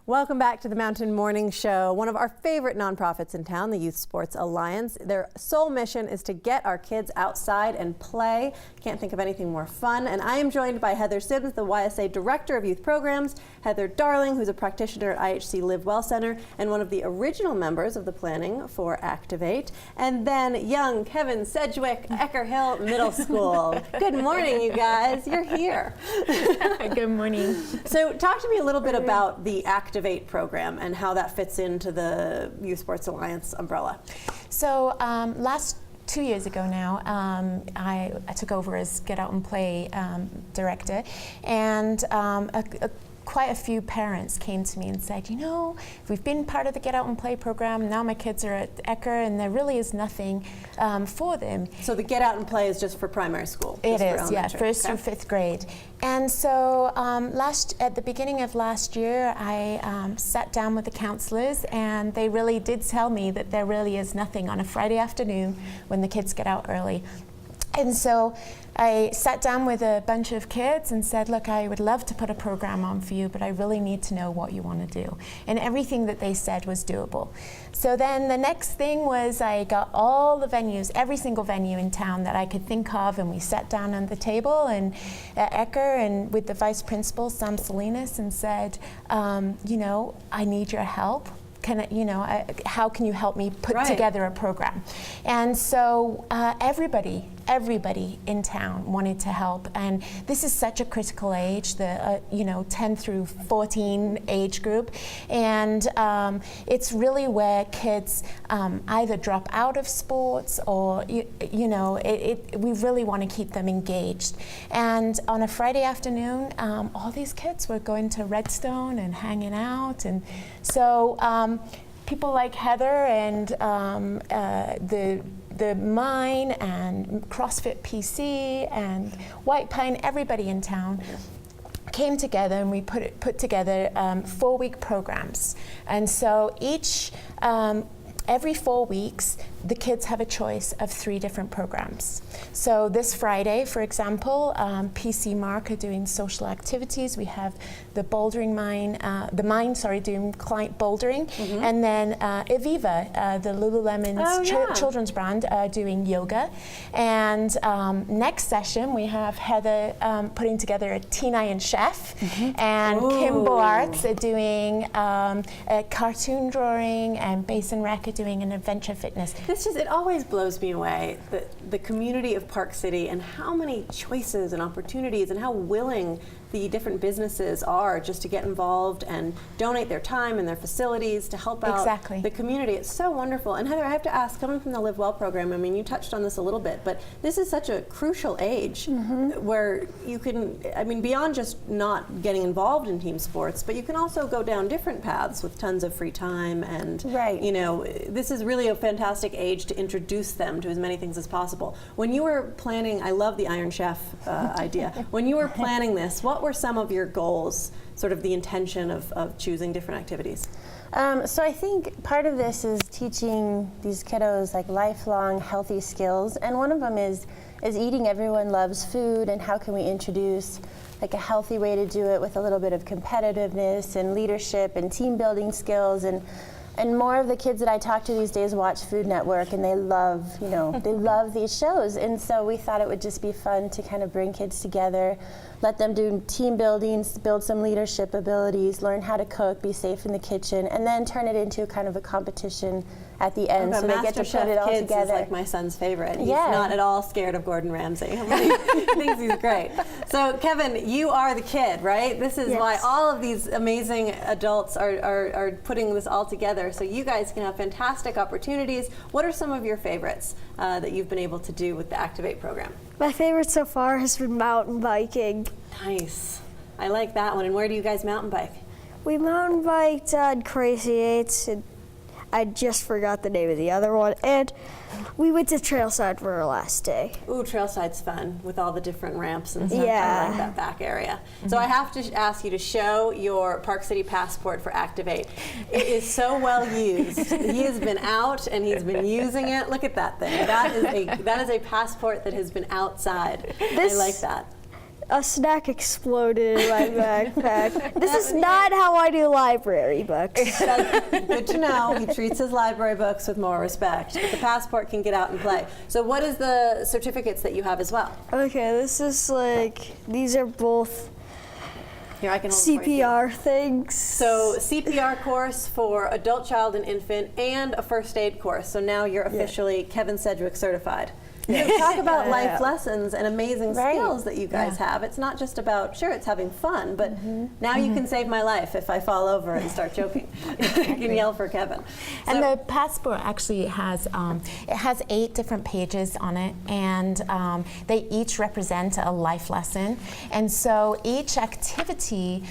Welcome back to the Mountain Morning Show, one of our favorite nonprofits in town, the Youth Sports Alliance. Their sole mission is to get our kids outside and play. Can't think of anything more fun. And I am joined by Heather Sims, the YSA Director of Youth Programs, Heather Darling, who's a practitioner at IHC Live Well Center and one of the original members of the planning for ACTiV8, and then young Kevin Sedgewick, Ecker Hill Middle School. Good morning, you guys. You're here. Good morning. So talk to me a little bit about the ACTiV8 program and how that fits into the Youth Sports Alliance umbrella. So last 2 years ago now, I took over as Get Out and Play director, and quite a few parents came to me and said, you know, we've been part of the Get Out and Play program, now my kids are at Ecker and there really is nothing for them. So the Get Out and Play is just for primary school? It is, yeah, first through fifth grade. And so at the beginning of last year, I sat down with the counselors and they really did tell me that there really is nothing on a Friday afternoon when the kids get out early. And so I sat down with a bunch of kids and said, look, I would love to put a program on for you, but I really need to know what you want to do. And everything that they said was doable. So then the next thing was I got all the venues, every single venue in town that I could think of, and we sat down on the table and at Ecker and with the vice principal, Sam Salinas, and said, you know, I need your help. How can you help me put together a program? And so everybody in town wanted to help, and this is such a critical age, the 10 through 14 age group, and it's really where kids either drop out of sports or we really want to keep them engaged. And on a Friday afternoon, all these kids were going to Redstone and hanging out, and so people like Heather and the Mine and CrossFit PC and White Pine, everybody in town came together and we put together 4-week programs. And so every 4 weeks, the kids have a choice of 3 different programs. So this Friday, for example, PC Mark are doing social activities. We have the bouldering Mine, doing client bouldering, and then Aviva, the Lululemon's children's brand, are doing yoga. And next session, we have Heather putting together a Teen Iron Chef, and Kim Boarts are doing a cartoon drawing, and Basin Rec are doing an adventure fitness. It always blows me away, the community of Park City and how many choices and opportunities and how willing the different businesses are just to get involved and donate their time and their facilities to help out the community. It's so wonderful. And Heather, I have to ask, coming from the Live Well program, I mean, you touched on this a little bit, but this is such a crucial age where you can, beyond just not getting involved in team sports, but you can also go down different paths with tons of free time. And, this is really a fantastic age to introduce them to as many things as possible. When you were planning, I love the Iron Chef idea. When you were planning this, what were some of your goals, sort of the intention of choosing different activities? So I think part of this is teaching these kiddos like lifelong healthy skills, and one of them is eating. Everyone loves food, and how can we introduce like a healthy way to do it with a little bit of competitiveness and leadership and team building skills. And more of the kids that I talk to these days watch Food Network, and they love, they love these shows. And so we thought it would just be fun to kind of bring kids together, let them do team building, build some leadership abilities, learn how to cook, be safe in the kitchen, and then turn it into kind of a competition at the end, so they get to put it all Kids together. Is like my son's favorite. He's not at all scared of Gordon Ramsay. He thinks he's great. So Kevin, you are the kid, right? This is why all of these amazing adults are putting this all together, so you guys can have fantastic opportunities. What are some of your favorites that you've been able to do with the ACTiV8 program? My favorite so far has been mountain biking. Nice. I like that one. And where do you guys mountain bike? We mountain biked on Crazy Eights, and I just forgot the name of the other one, and we went to Trailside for our last day. Ooh, Trailside's fun with all the different ramps and stuff. I like that back area. So I have to ask you to show your Park City passport for ACTiV8. It is so well used. He has been out and he's been using it. Look at that thing. That is a passport that has been outside. I like that. A snack exploded in my backpack. This is not how I do library books. Good to know. He treats his library books with more respect. But the passport can get out and play. So what is the certificates that you have as well? Okay, this is like, these are both Here, I can hold it for you. CPR things. So CPR course for adult, child, and infant, and a first aid course. So now you're officially Kevin Sedgewick certified. So talk about life lessons and amazing skills that you guys have. It's not just about, sure, it's having fun, but now you can save my life if I fall over and start choking. You can yell for Kevin. And the passport actually has, it has 8 different pages on it, and they each represent a life lesson. And so each activity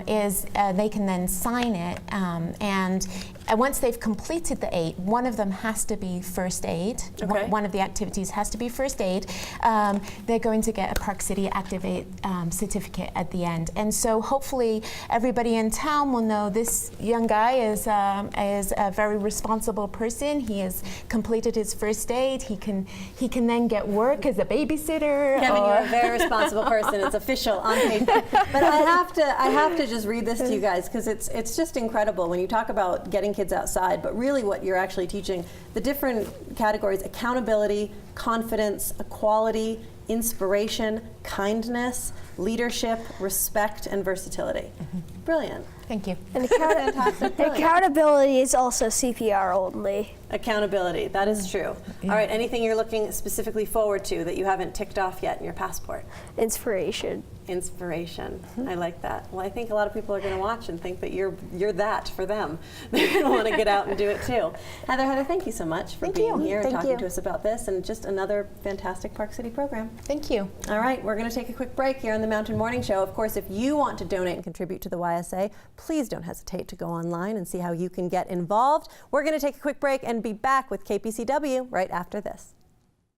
is, they can then sign it, and once they've completed the 8, one of them has to be first aid. Okay. One of the activities has to be first aid. They're going to get a Park City ACTiV8 certificate at the end. And so hopefully everybody in town will know this young guy is a very responsible person. He has completed his first aid. He can then get work as a babysitter. Kevin, you're a very responsible person. It's official on paper. But I have to just read this to you guys because it's just incredible when you talk about getting kids outside, but really what you're actually teaching, the different categories: accountability, confidence, equality, inspiration, kindness, leadership, respect, and versatility. Brilliant. Thank you. And Fantastic. Brilliant. accountability is also CPR only. Accountability, that is true. All right, anything you're looking specifically forward to that you haven't ticked off yet in your passport? Inspiration. Inspiration. I like that. Well, I think a lot of people are going to watch and think that you're that for them. They're going to want to get out and do it too. Heather, thank you so much for being here and talking to us about this, and just another fantastic Park City program. Thank you. All right, we're going to take a quick break here on the Mountain Morning Show. Of course, if you want to donate and contribute to the YSA, please don't hesitate to go online and see how you can get involved. We're going to take a quick break and be back with KPCW right after this.